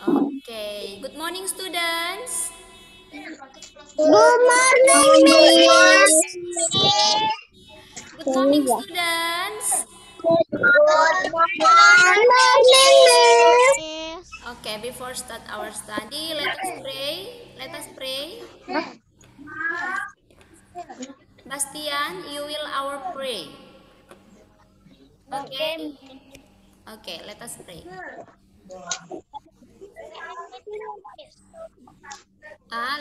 Okay, good morning students. Good morning, Miss. Good morning students. Good morning, Miss. Okay, before start our study, let us pray. Let us pray. Bastian, you will our pray. Okay? Okay, let us pray.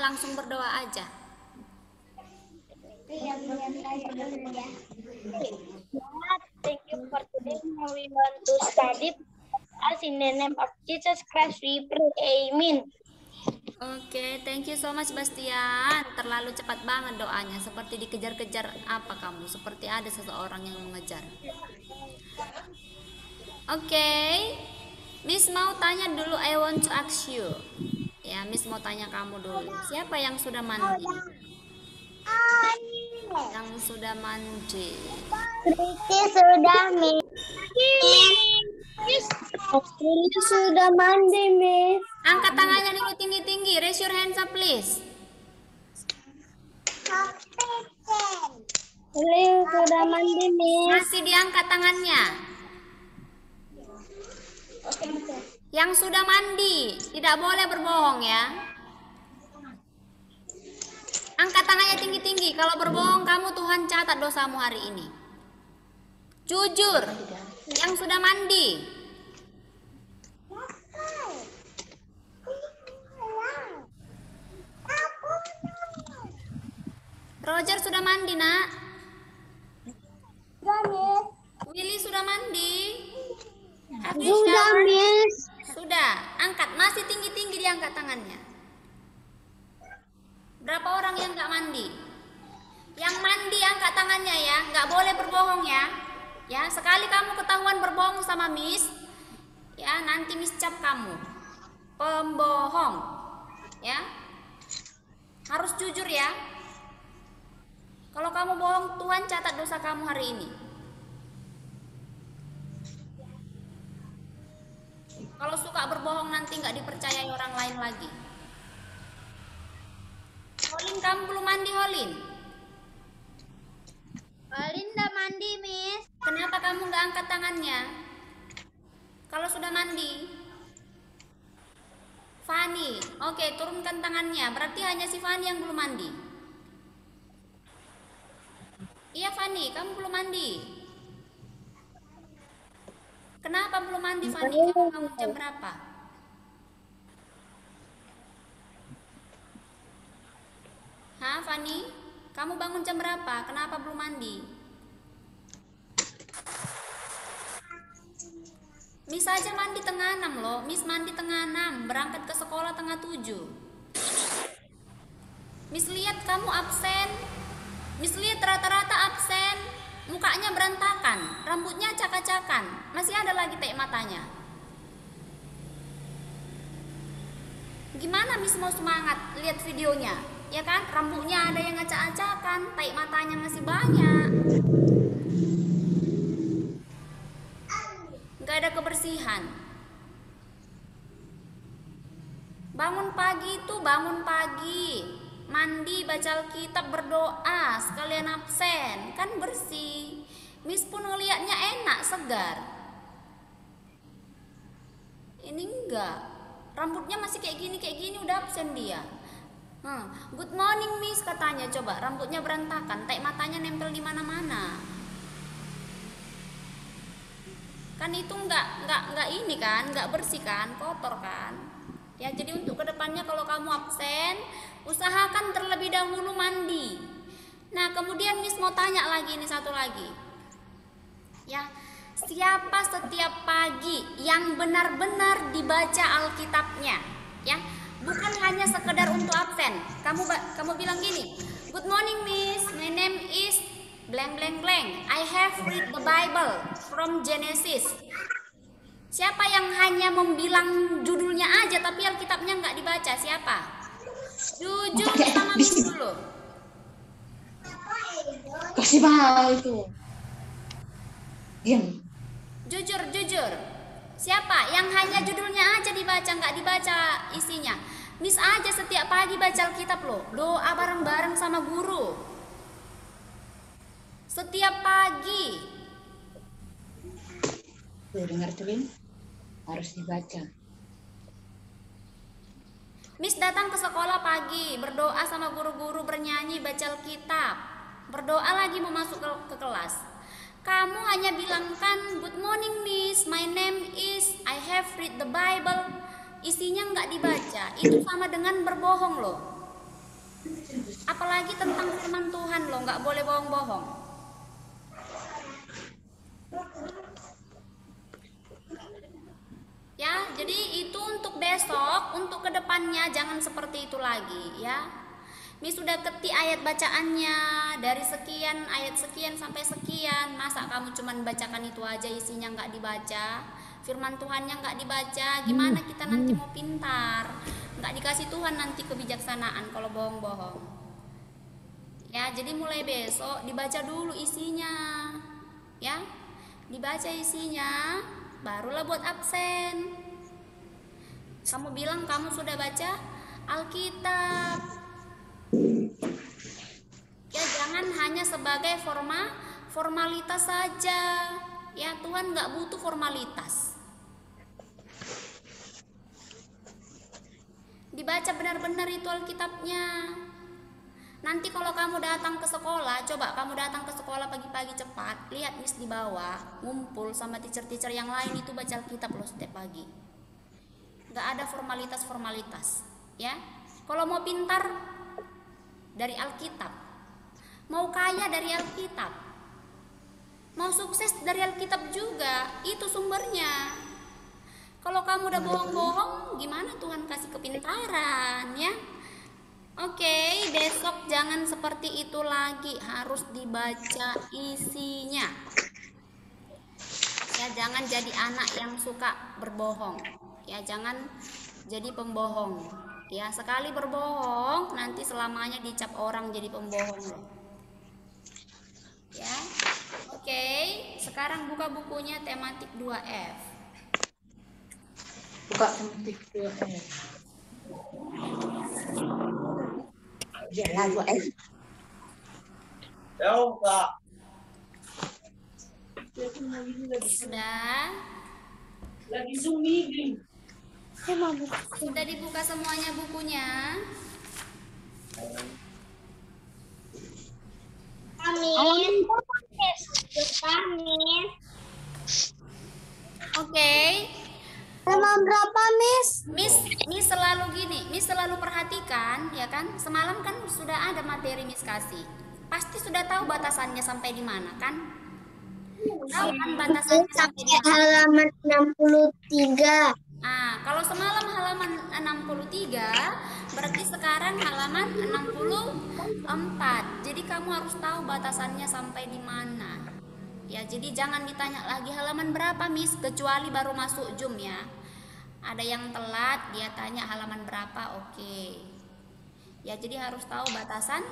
Langsung berdoa aja. Thank you for today. Now we want to study us in the name of Jesus Christ. We pray. Amen. Oke, thank you so much Bastian. Terlalu cepat banget doanya, seperti dikejar-kejar apa kamu? Seperti ada seseorang yang mengejar. Oke, Miss mau tanya dulu. I want to ask you. Ya, Miss mau tanya kamu dulu. Siapa yang sudah mandi? Yang sudah mandi. Riti sudah Miss. Riti sudah mandi, Miss. Angkat tangannya dulu tinggi-tinggi. Raise your hands up, please. Riti sudah mandi, Miss. Masih diangkat tangannya. Yang sudah mandi, tidak boleh berbohong ya. Angkat tangannya tinggi-tinggi. Kalau berbohong kamu, Tuhan catat dosamu hari ini. Jujur, yang sudah mandi. Roger sudah mandi, nak. Willy sudah mandi. Sudah, Miss. Sudah, angkat. Masih tinggi-tinggi diangkat tangannya. Berapa orang yang nggak mandi? Yang mandi angkat tangannya ya, nggak boleh berbohong ya. Ya, sekali kamu ketahuan berbohong sama Miss, ya nanti Miss cap kamu pembohong. Ya, harus jujur ya. Kalau kamu bohong, Tuhan catat dosa kamu hari ini. Kalau suka berbohong nanti nggak dipercayai orang lain lagi. Holin, kamu belum mandi, Holin? Holin udah mandi, Miss. Kenapa kamu nggak angkat tangannya? Kalau sudah mandi. Fani, oke, turunkan tangannya. Berarti hanya si Fani yang belum mandi. Iya Fani, kamu belum mandi. Kenapa belum mandi Fani? Kamu bangun jam berapa? Hah Fani? Kamu bangun jam berapa? Kenapa belum mandi? Miss aja mandi tengah 6 loh. Miss mandi tengah 6, berangkat ke sekolah tengah 7. Miss lihat kamu absen. Miss lihat rata-rata absen. Mukanya berantakan, rambutnya acak-acakan, masih ada lagi taik matanya. Gimana Miss mau semangat lihat videonya? Ya kan, rambutnya ada yang acak-acakan, taik matanya masih banyak. Gak ada kebersihan. Bangun pagi itu bangun pagi, mandi, baca Alkitab, berdoa, sekalian absen, kan bersih. Miss pun ngeliatnya enak, segar. Ini enggak, rambutnya masih kayak gini udah absen dia. Good morning Miss katanya, coba rambutnya berantakan, taik matanya nempel di mana-mana. Kan itu enggak ini kan, enggak bersih kan, kotor kan. Ya, jadi untuk kedepannya kalau kamu absen, usahakan terlebih dahulu mandi. Nah, kemudian Miss mau tanya lagi, ini satu lagi. Ya, siapa setiap pagi yang benar-benar dibaca Alkitabnya? Ya, bukan hanya sekedar untuk absen. Kamu bilang gini, good morning Miss, my name is blank blank blank. I have read the Bible from Genesis. Siapa yang hanya membilang judulnya aja tapi Alkitabnya nggak dibaca? Siapa? Jujur sama Miss dulu. Kasih mahal itu. Diam. Jujur. Siapa yang hanya judulnya aja dibaca, nggak dibaca isinya. Miss aja setiap pagi baca Alkitab loh. Doa bareng-bareng sama guru. Setiap pagi. Tuh dengar tuh Lin, harus dibaca. Miss datang ke sekolah pagi, berdoa sama guru-guru, bernyanyi, baca Alkitab. Berdoa lagi mau masuk ke kelas. Kamu hanya bilangkan, good morning Miss, my name is, I have read the Bible. Isinya nggak dibaca, itu sama dengan berbohong loh. Apalagi tentang firman Tuhan loh, nggak boleh bohong-bohong. Ya, jadi itu untuk besok, untuk kedepannya jangan seperti itu lagi ya. Miss sudah ketik ayat bacaannya dari sekian, ayat sekian sampai sekian. Masa kamu cuman bacakan itu aja, isinya nggak dibaca, firman Tuhannya nggak dibaca, gimana kita nanti mau pintar? Nggak dikasih Tuhan nanti kebijaksanaan kalau bohong-bohong. Ya, jadi mulai besok dibaca dulu isinya, ya, dibaca isinya, barulah buat absen. Kamu bilang kamu sudah baca Alkitab. Ya, jangan hanya sebagai formalitas saja. Ya, Tuhan nggak butuh formalitas. Dibaca benar-benar itu Alkitabnya. Nanti kalau kamu datang ke sekolah, coba kamu datang ke sekolah pagi-pagi cepat, lihat Miss di bawah, ngumpul sama teacher-teacher yang lain itu baca Alkitab loh setiap pagi. Nggak ada formalitas-formalitas, ya. Kalau mau pintar dari Alkitab, mau kaya dari Alkitab, mau sukses dari Alkitab juga, itu sumbernya. Kalau kamu udah bohong-bohong, gimana Tuhan kasih kepintaran, ya? Oke, besok jangan seperti itu lagi, harus dibaca isinya. Ya, jangan jadi anak yang suka berbohong. Ya, jangan jadi pembohong. Ya, sekali berbohong nanti selamanya dicap orang jadi pembohong loh. Ya. Oke, sekarang buka bukunya tematik 2F. Buka tematik 2F. Ya, lagu F. Sudah? Lagi Zoom meeting. Sudah dibuka semuanya bukunya? Oke. Halaman berapa, Miss? Miss selalu gini, Miss selalu perhatikan, ya kan? Semalam kan sudah ada materi Miss kasih. Pasti sudah tahu batasannya sampai di mana kan? Tahu kan batasannya sampai di mana? Halaman 63. Kalau semalam halaman 63, berarti sekarang halaman 64. Jadi kamu harus tahu batasannya sampai di mana. Ya, jadi jangan ditanya lagi halaman berapa Miss, kecuali baru masuk Zoom ya. Ada yang telat, dia tanya halaman berapa, oke. Ya, jadi harus tahu batasan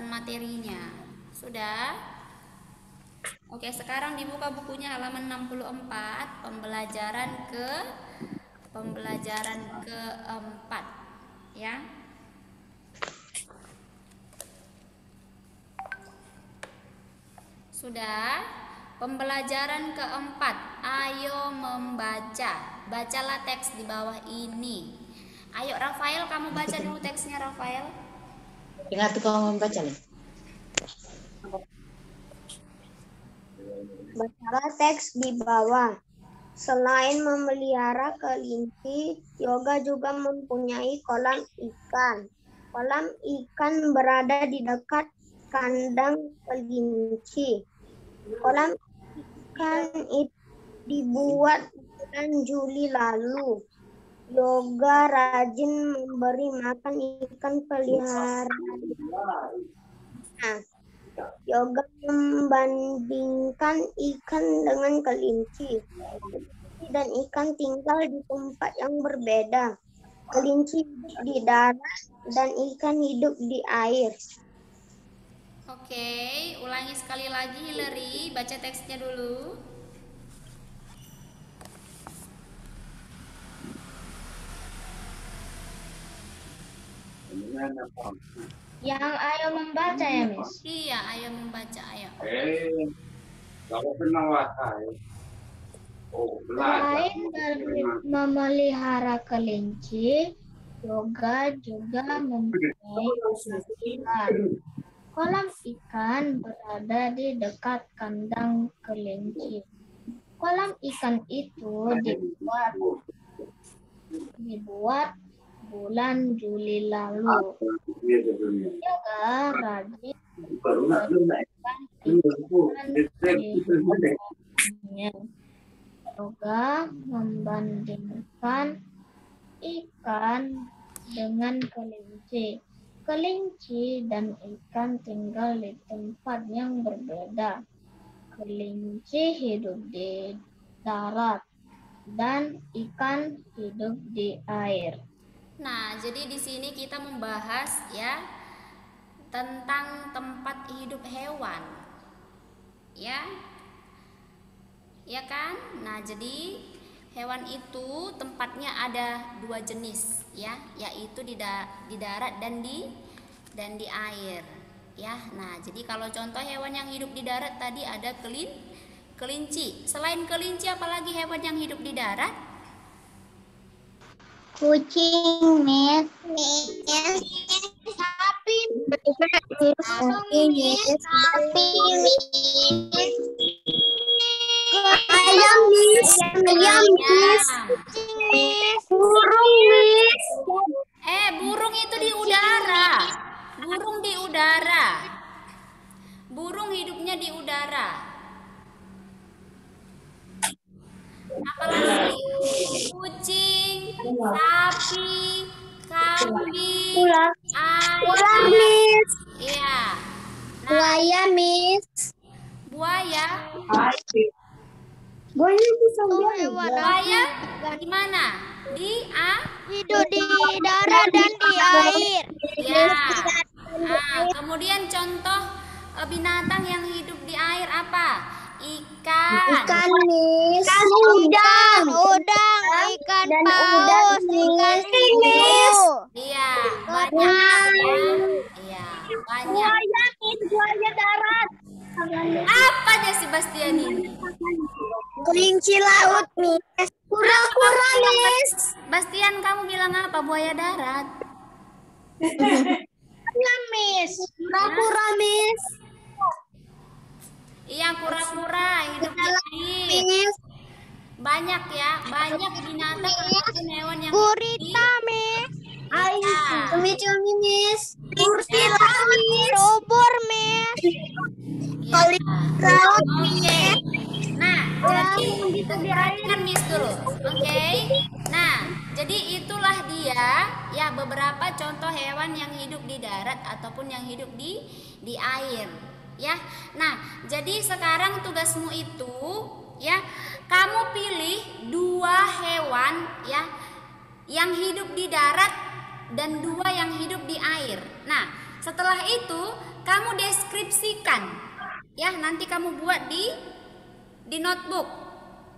materinya. Sudah? Oke, sekarang dibuka bukunya halaman 64, pembelajaran keempat, ya. Sudah? Pembelajaran keempat, ayo membaca. Bacalah teks di bawah ini. Ayo Rafael, kamu baca dulu teksnya Rafael. Ingat tuh kamu membaca nih. Bacalah teks di bawah. Selain memelihara kelinci, Yoga juga mempunyai kolam ikan. Kolam ikan berada di dekat kandang kelinci. Kolam ikan itu dibuat bulan Juli lalu. Yoga rajin memberi makan ikan peliharaan. Yoga membandingkan ikan dengan kelinci. Kelinci dan ikan tinggal di tempat yang berbeda. Kelinci hidup di darat dan ikan hidup di air. Oke, ulangi sekali lagi Hillary, baca teksnya dulu. Yang ayo membaca ya, Miss? Iya, ayo membaca, ayo. Selain memelihara kelinci, yoga juga mempunyai kolam ikan. Kolam ikan berada di dekat kandang kelinci. Kolam ikan itu dibuat bulan Juli lalu. Yoga rajin membersihkan ikan di kolamnya. Yoga membandingkan ikan dengan kelinci. Kelinci dan ikan tinggal di tempat yang berbeda. Kelinci hidup di darat dan ikan hidup di air. Nah, jadi di sini kita membahas ya tentang tempat hidup hewan. Ya kan? Nah, jadi hewan itu tempatnya ada 2 jenis ya, yaitu di darat dan di air. Ya. Nah, jadi kalau contoh hewan yang hidup di darat tadi ada kelinci. Selain kelinci apalagi hewan yang hidup di darat? Kucing, Miss. Sapi, ayam, Miss. Burung, Miss. Burung itu di udara. Burung di udara. Burung hidupnya di udara. Apalagi kucing, sapi, kambing, Ular, Miss. Iya. Nah, Buaya, Miss. buaya. Buaya bisa Buaya di mana? hidup di darat dan di air. Ya. Nah, kemudian contoh binatang yang hidup di air apa? Ikan, Miss. Udang, ikan paus, ikan hiu. Iya, banyak ya. Iya, banyak. Buaya darat. Apa aja si Bastian ini? Kelinci laut, Miss. Kura-kura, Miss. Bastian, kamu bilang apa? Buaya darat. Ya, Miss. Kura-kura, Miss. Iya, kura-kura hidup di air. Miss. Banyak ya, banyak binatang ataupun hewan yang Gurita, Miss. Iya. Cumi-cumi, Miss. Gurita, Miss. Ubur, Miss. Iya. Laut, Oke. Nah, jadi perhatikan Miss dulu. Oke. Nah, jadi itulah dia ya beberapa contoh hewan yang hidup di darat ataupun yang hidup di air. Ya. Nah, jadi sekarang tugasmu itu ya, kamu pilih 2 hewan ya yang hidup di darat dan 2 yang hidup di air. Nah, setelah itu kamu deskripsikan ya, nanti kamu buat di notebook.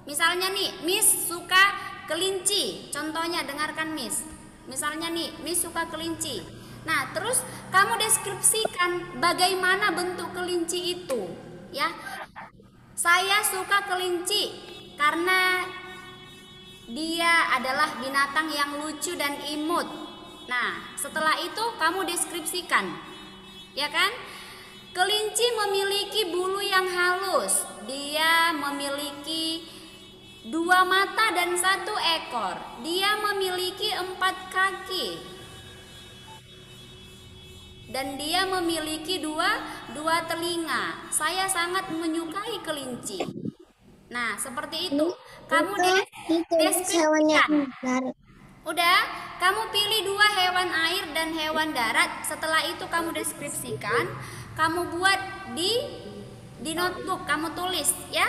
Misalnya nih, Miss suka kelinci. Contohnya dengarkan Miss. Misalnya nih, Miss suka kelinci. Nah, terus kamu deskripsikan bagaimana bentuk kelinci itu, ya. Saya suka kelinci karena dia adalah binatang yang lucu dan imut. Nah, setelah itu kamu deskripsikan, ya kan? Kelinci memiliki bulu yang halus. Dia memiliki 2 mata dan 1 ekor. Dia memiliki 4 kaki. Dan dia memiliki dua telinga. Saya sangat menyukai kelinci. Nah, seperti itu. Kamu deskripsikan. Udah, kamu pilih 2 hewan air dan hewan darat. Setelah itu kamu deskripsikan. Kamu buat di notebook. Kamu tulis ya.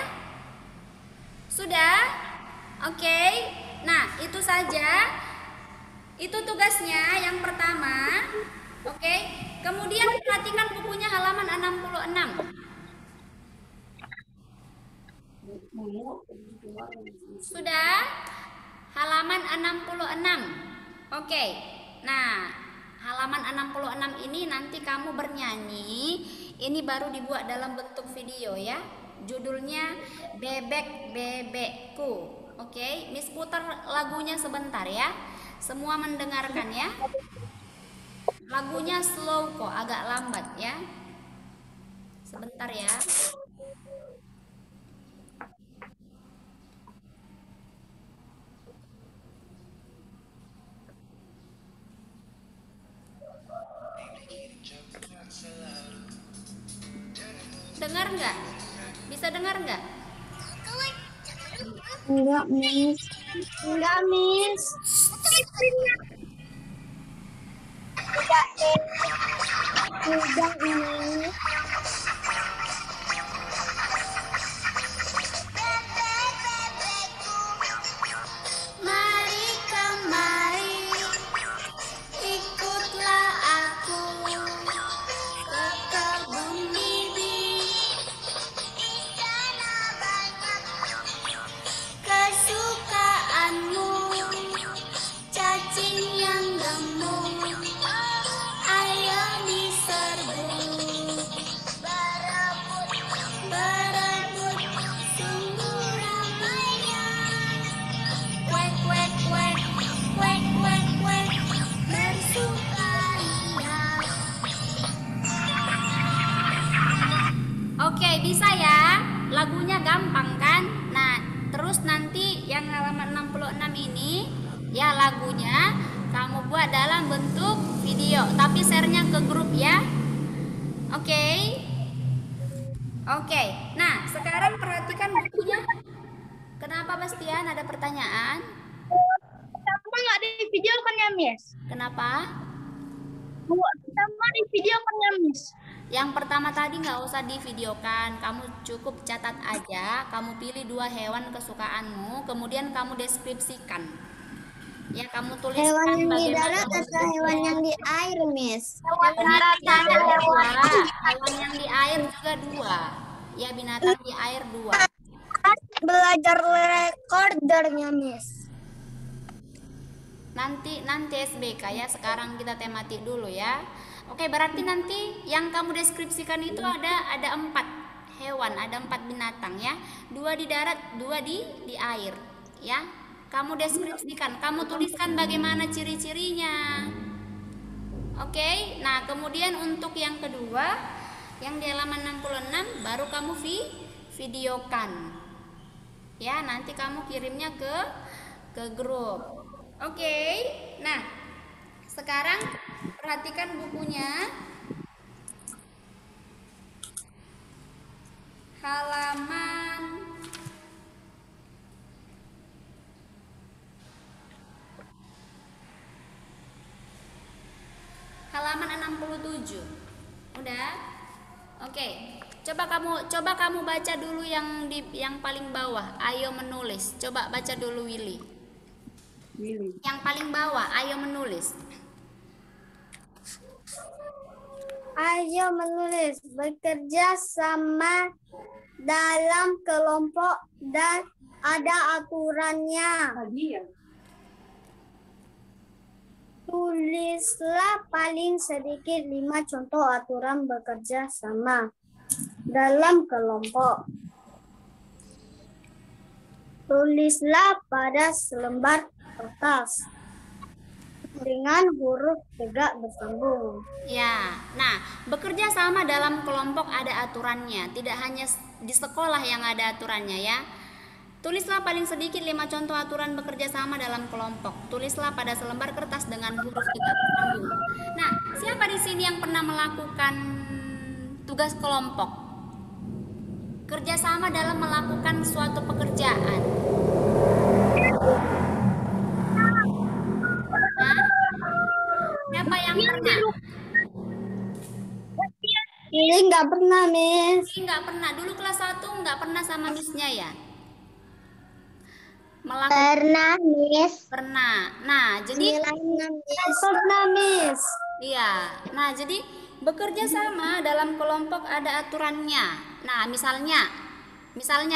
Sudah? Oke. Nah, itu saja. Itu tugasnya yang pertama. Oke. Kemudian perhatikan bukunya halaman 66. Sudah? Halaman 66. Oke. Nah, halaman 66 ini nanti kamu bernyanyi. Ini baru dibuat dalam bentuk video ya. Judulnya Bebek Bebekku. Oke, Miss putar lagunya sebentar ya. Semua mendengarkan ya. Lagunya slow kok, agak lambat ya. Sebentar ya. Dengar nggak? Bisa dengar nggak? Enggak, Miss. Enggak, Miss. Enggak, Miss. Mari kemari, ikutlah aku ke kebun bibi. Kesukaanmu, cacing yang gemuk, ayo diserbu. Berebut sungguh ramainya. Kuek kuek kuek, kuek kuek kuek, bersukaria. Oke, bisa ya? Lagunya gampang kan? Nah, terus nanti yang halaman 66 ini ya lagunya kamu buat dalam bentuk video, tapi share-nya ke grup ya. Oke. Oke. Nah, sekarang perhatikan bukunya. Kenapa Bastian, ada pertanyaan? Pertama nggak di video kan ya, Miss? Kenapa? Pertama di video kan ya, Miss? Yang pertama tadi nggak usah divideokan, kamu cukup catat aja, kamu pilih 2 hewan kesukaanmu, kemudian kamu deskripsikan. Ya, kamu tuliskan Hewan yang di bagaimana darat atau hewan yang di air, Miss? hewan yang di darat 2, hewan yang di air juga 2. Ya, binatang di air 2. Belajar recordernya, Miss. Nanti SBK ya, sekarang kita tematik dulu ya. Oke, berarti nanti yang kamu deskripsikan itu ada 4 hewan, ada 4 binatang ya. 2 di darat, 2 di air ya. Kamu deskripsikan, kamu tuliskan bagaimana ciri-cirinya. Oke, nah kemudian untuk yang kedua, yang di halaman 66 baru kamu videokan. Ya, nanti kamu kirimnya ke grup. Oke. Nah, sekarang perhatikan bukunya. Halaman halaman 67. Udah? Oke. Coba kamu baca dulu yang paling bawah. Ayo menulis. Coba baca dulu Willy. Yang paling bawah, ayo menulis. Ayo menulis, bekerja sama dalam kelompok dan ada aturannya. Tulislah paling sedikit 5 contoh aturan bekerja sama dalam kelompok. Tulislah pada selembar kertas dengan huruf tegak bersambung. Ya, nah bekerja sama dalam kelompok ada aturannya. Tidak hanya di sekolah yang ada aturannya ya. Tulislah paling sedikit 5 contoh aturan bekerja sama dalam kelompok. Tulislah pada selembar kertas dengan huruf tegak bersambung. Nah, siapa di sini yang pernah melakukan tugas kelompok? Kerjasama dalam melakukan suatu pekerjaan. Hah? Siapa yang pernah? Ini nggak pernah, Miss. Ini nggak pernah. Dulu kelas 1 nggak pernah sama Miss-nya ya? Melakukan Pernah, Miss. pernah. Nah, jadi Pernah, Miss. iya. Nah, jadi bekerja sama dalam kelompok ada aturannya. Nah, misalnya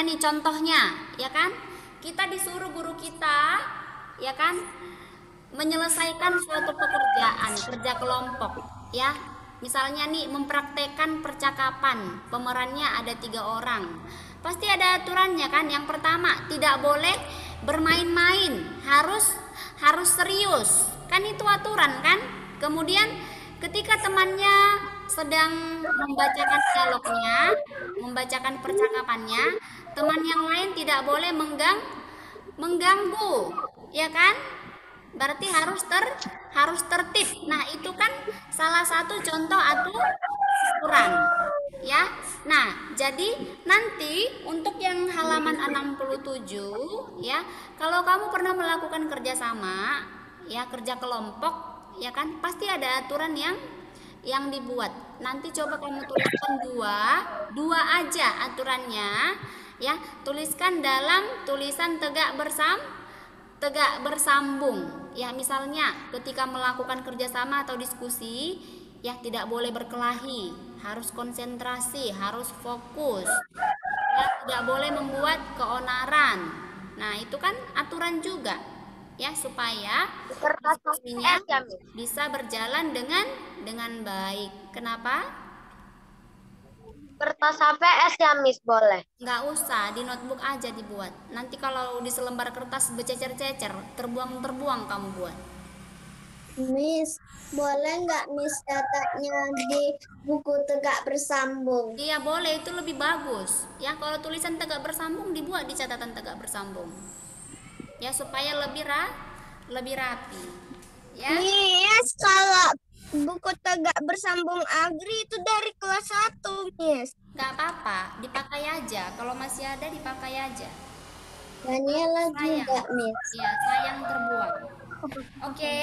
nih contohnya, ya kan? Kita disuruh guru kita, ya kan? menyelesaikan suatu pekerjaan, kerja kelompok, ya. Misalnya nih mempraktekkan percakapan, pemerannya ada 3 orang. Pasti ada aturannya kan. Yang pertama, tidak boleh bermain-main, harus serius. Kan itu aturan kan? Kemudian ketika temannya sedang membacakan dialognya, membacakan percakapannya, teman yang lain tidak boleh mengganggu, ya kan? Berarti harus tertib. Nah, itu kan salah satu contoh aturan, ya. Nah, jadi nanti untuk yang halaman 67, ya, kalau kamu pernah melakukan kerjasama, ya, kerja kelompok, ya kan, pasti ada aturan yang dibuat. Nanti coba kamu tuliskan dua aja aturannya, ya. Tuliskan dalam tulisan tegak bersambung. Ya, misalnya ketika melakukan kerjasama atau diskusi, ya, tidak boleh berkelahi, harus konsentrasi, harus fokus, ya, tidak boleh membuat keonaran. Nah, itu kan aturan juga, ya, supaya diskusinya bisa berjalan dengan baik. Kenapa? Kertas HVS ya, Miss, boleh? Nggak usah, di notebook aja dibuat. Nanti kalau di selembar kertas bercecer-cecer, terbuang kamu buat. Miss, boleh nggak Miss catatnya di buku tegak bersambung? Iya boleh, itu lebih bagus. Ya, kalau tulisan tegak bersambung dibuat di catatan tegak bersambung. Ya, supaya lebih rapi. Ya. Miss, kalau buku tegak bersambung Agri itu dari kelas 1, Miss. Nggak apa-apa, dipakai aja. Kalau masih ada dipakai aja. Daniela juga, Miss. Iya, sayang terbuang. Oke.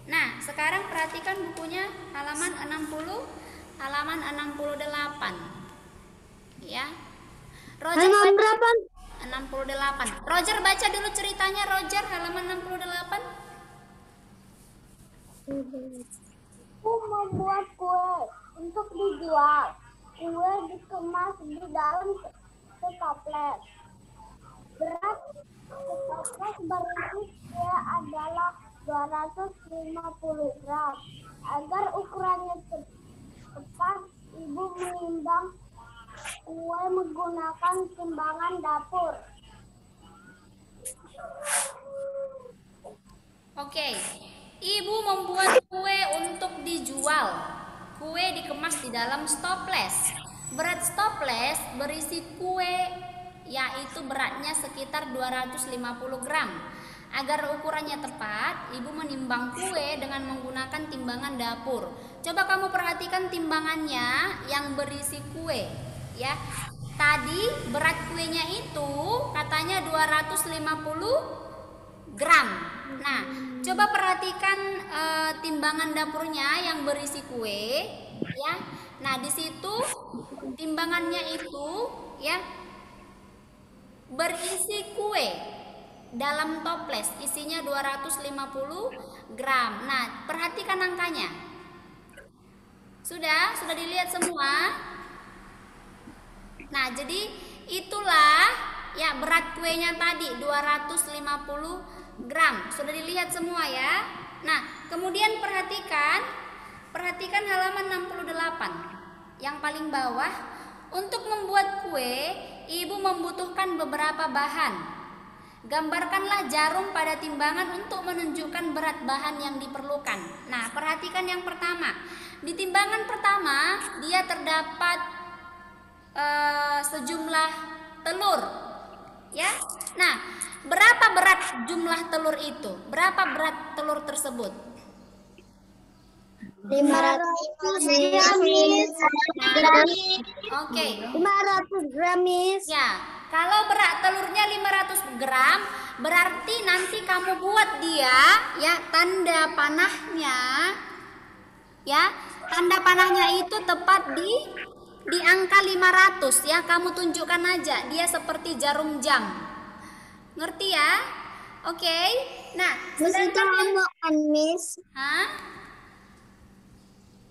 Nah, sekarang perhatikan bukunya halaman 68. Ya. Roger, Halaman berapa? 68. Roger baca dulu ceritanya, Roger, halaman 68. Aku membuat kue untuk dijual. Kue dikemas di dalam setoples. Berat setoples berisi kue adalah 250 gram. Agar ukurannya tepat, Ibu menimbang kue menggunakan timbangan dapur. Oke. Ibu membuat kue untuk dijual. Kue dikemas di dalam stoples. Berat stoples berisi kue, yaitu beratnya sekitar 250 gram. Agar ukurannya tepat, Ibu menimbang kue dengan menggunakan timbangan dapur. Coba kamu perhatikan timbangannya yang berisi kue, ya. Tadi berat kuenya itu katanya 250 gram. Nah, coba perhatikan timbangan dapurnya yang berisi kue, ya. Nah, di situ timbangannya itu, ya, berisi kue dalam toples, isinya 250 gram. Nah, perhatikan angkanya. Sudah dilihat semua? Nah, jadi itulah, ya, berat kuenya tadi 250 gram. Sudah dilihat semua ya. Nah, kemudian perhatikan halaman 68 yang paling bawah. Untuk membuat kue, Ibu membutuhkan beberapa bahan. Gambarkanlah jarum pada timbangan untuk menunjukkan berat bahan yang diperlukan. Nah, perhatikan yang pertama. Di timbangan pertama, dia terdapat sejumlah telur, ya. Nah, berapa berat jumlah telur itu? Berapa berat telur tersebut? 500 gram, Miss. Oke. 500 gram, Miss. Ya, kalau berat telurnya 500 gram, berarti nanti kamu buat dia, ya, tanda panahnya, ya. Tanda panahnya itu tepat di angka 500, ya. Kamu tunjukkan aja, dia seperti jarum jam. Ngerti ya? Oke. Nah, Miss, itu homework kan, Miss? Hah?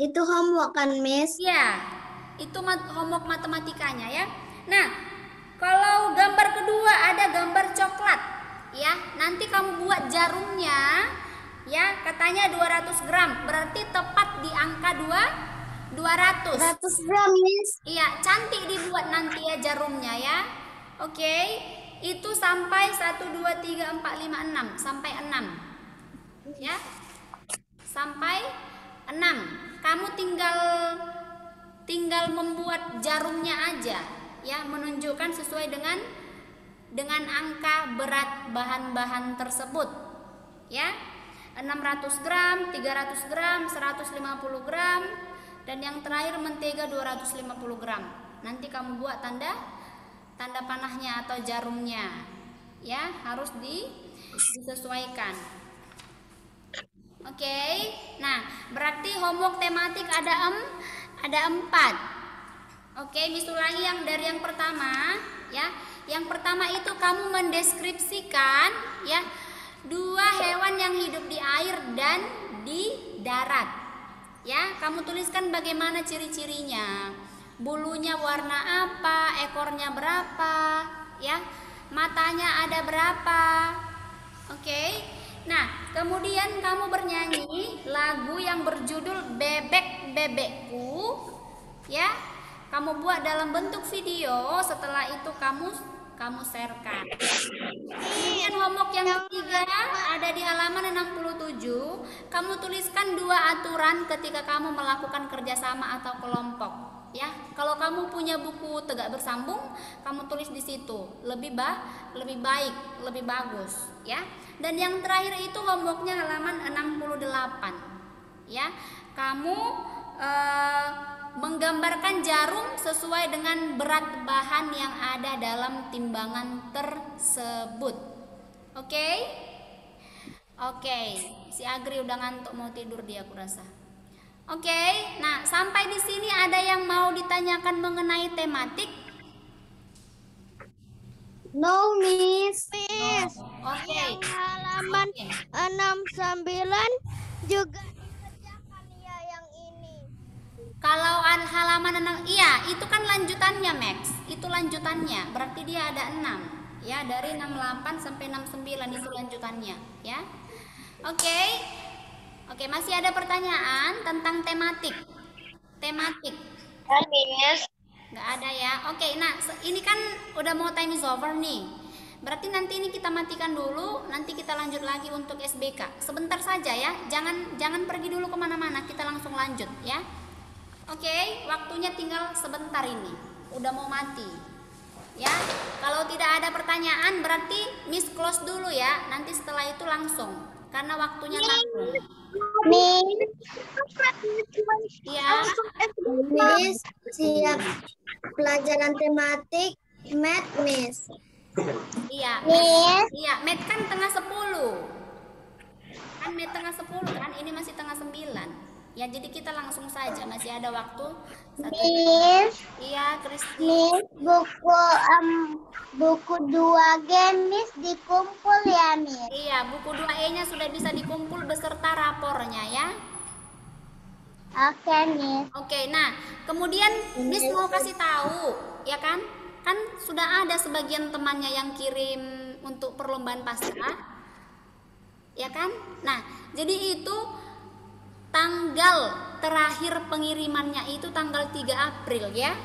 Itu homework kan, Miss? Ya, itu homework matematikanya ya. Nah, kalau gambar kedua ada gambar coklat, ya. Nanti kamu buat jarumnya Ya, katanya 200 gram. Berarti tepat di angka 200. 100 gram, Miss. Iya, cantik dibuat nanti ya jarumnya ya. Oke. Itu sampai 1 2 3 4 5 6, sampai 6. Ya. Sampai 6. Kamu tinggal membuat jarumnya aja ya, menunjukkan sesuai dengan angka berat bahan-bahan tersebut ya. 600 gram, 300 gram, 150 gram, dan yang terakhir mentega 250 gram. Nanti kamu buat tanda panahnya atau jarumnya ya, harus disesuaikan. Oke. Nah, berarti homework tematik ada 4. Oke, Miss ulangi yang dari yang pertama ya. Yang pertama itu kamu mendeskripsikan ya 2 hewan yang hidup di air dan di darat. Ya, kamu tuliskan bagaimana ciri-cirinya. Bulunya warna apa, ekornya berapa, ya. Matanya ada berapa. Oke. Nah, kemudian kamu bernyanyi lagu yang berjudul Bebek Bebekku, ya. Kamu buat dalam bentuk video, setelah itu kamu sharekan. Kemudian homework yang ketiga ada di halaman 67. Kamu tuliskan 2 aturan ketika kamu melakukan kerjasama atau kelompok. Ya, kalau kamu punya buku tegak bersambung, kamu tulis di situ. Lebih baik, lebih bagus. Ya. Dan yang terakhir itu homeworknya halaman 68. Ya, kamu menggambarkan jarum sesuai dengan berat bahan yang ada dalam timbangan tersebut. Oke? Oke, si Agri udah ngantuk mau tidur dia aku rasa. Oke, nah sampai di sini ada yang mau ditanyakan mengenai tematik? No, Miss. Oke. Yang halaman 69 juga dikerjakan ya yang ini. Kalau halaman 6, iya itu kan lanjutannya Max. Itu lanjutannya, berarti dia ada 6. Ya, dari 68 sampai 69 itu lanjutannya, ya. Oke. Oke, masih ada pertanyaan tentang tematik? Tematik. Miss. Nggak ada ya. Oke, nah ini kan udah mau time is over nih. Berarti nanti ini kita matikan dulu, nanti kita lanjut lagi untuk SBK. Sebentar saja ya, jangan pergi dulu kemana-mana, kita langsung lanjut ya. Oke, waktunya tinggal sebentar ini, udah mau mati. Ya, kalau tidak ada pertanyaan berarti Miss close dulu ya. Nanti setelah itu langsung, karena waktunya tanggung. Iya. Miss, siap pelajaran tematik math, Miss. Iya. Miss. Iya, Met kan tengah 10. Kan Met tengah 10 kan, ini masih tengah 9. Ya, jadi kita langsung saja, masih ada waktu. Miss. Iya, Kristi. Miss, buku 2G Miss dikumpul ya, Miss. Iya, buku 2E-nya sudah bisa dikumpul beserta rapornya ya. Oke, Miss. Oke, nah, kemudian Miss mau kasih tahu, ya kan? Kan sudah ada sebagian temannya yang kirim untuk perlombaan pasrah. Ya kan? Nah, jadi itu tanggal terakhir pengirimannya itu tanggal 3 April ya.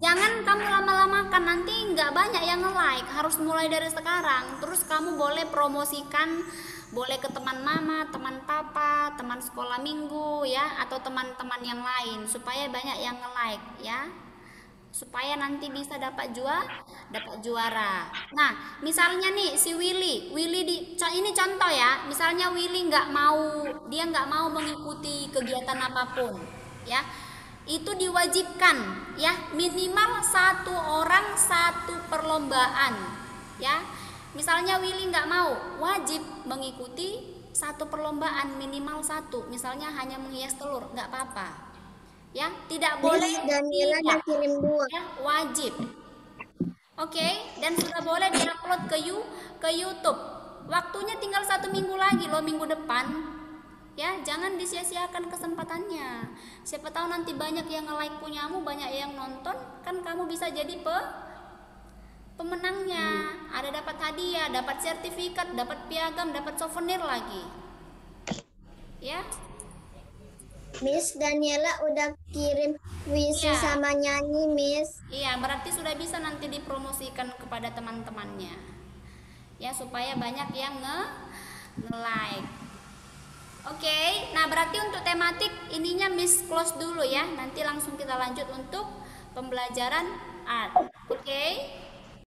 Jangan kamu lama-lamakan, nanti nggak banyak yang nge-like. Harus mulai dari sekarang. Terus kamu boleh promosikan, boleh ke teman mama, teman papa, teman sekolah minggu ya, atau teman-teman yang lain supaya banyak yang nge-like ya. Supaya nanti bisa dapat juara. Nah, misalnya nih si Willy ini contoh ya. Misalnya Willy dia nggak mau mengikuti kegiatan apapun, ya. Itu diwajibkan, ya, minimal 1 orang 1 perlombaan, ya. Misalnya Willy nggak mau, wajib mengikuti 1 perlombaan minimal 1. Misalnya hanya menghias telur, nggak apa-apa. Ya, tidak boleh tidak, kirim 2. ya, wajib. Oke, dan sudah boleh diupload ke YouTube. Waktunya tinggal 1 minggu lagi loh, minggu depan. Ya, jangan disia-siakan kesempatannya. Siapa tahu nanti banyak yang nge-like punyamu, banyak yang nonton, kan kamu bisa jadi pemenangnya. Ada dapat hadiah, dapat sertifikat, dapat piagam, dapat souvenir lagi. Ya. Miss Daniela udah kirim puisi Iya. sama nyanyi, Miss. Iya, berarti sudah bisa nanti dipromosikan kepada teman-temannya. Ya, supaya banyak yang nge-like. Oke, nah berarti untuk tematik ininya Miss close dulu ya. Nanti langsung kita lanjut untuk pembelajaran art. Oke.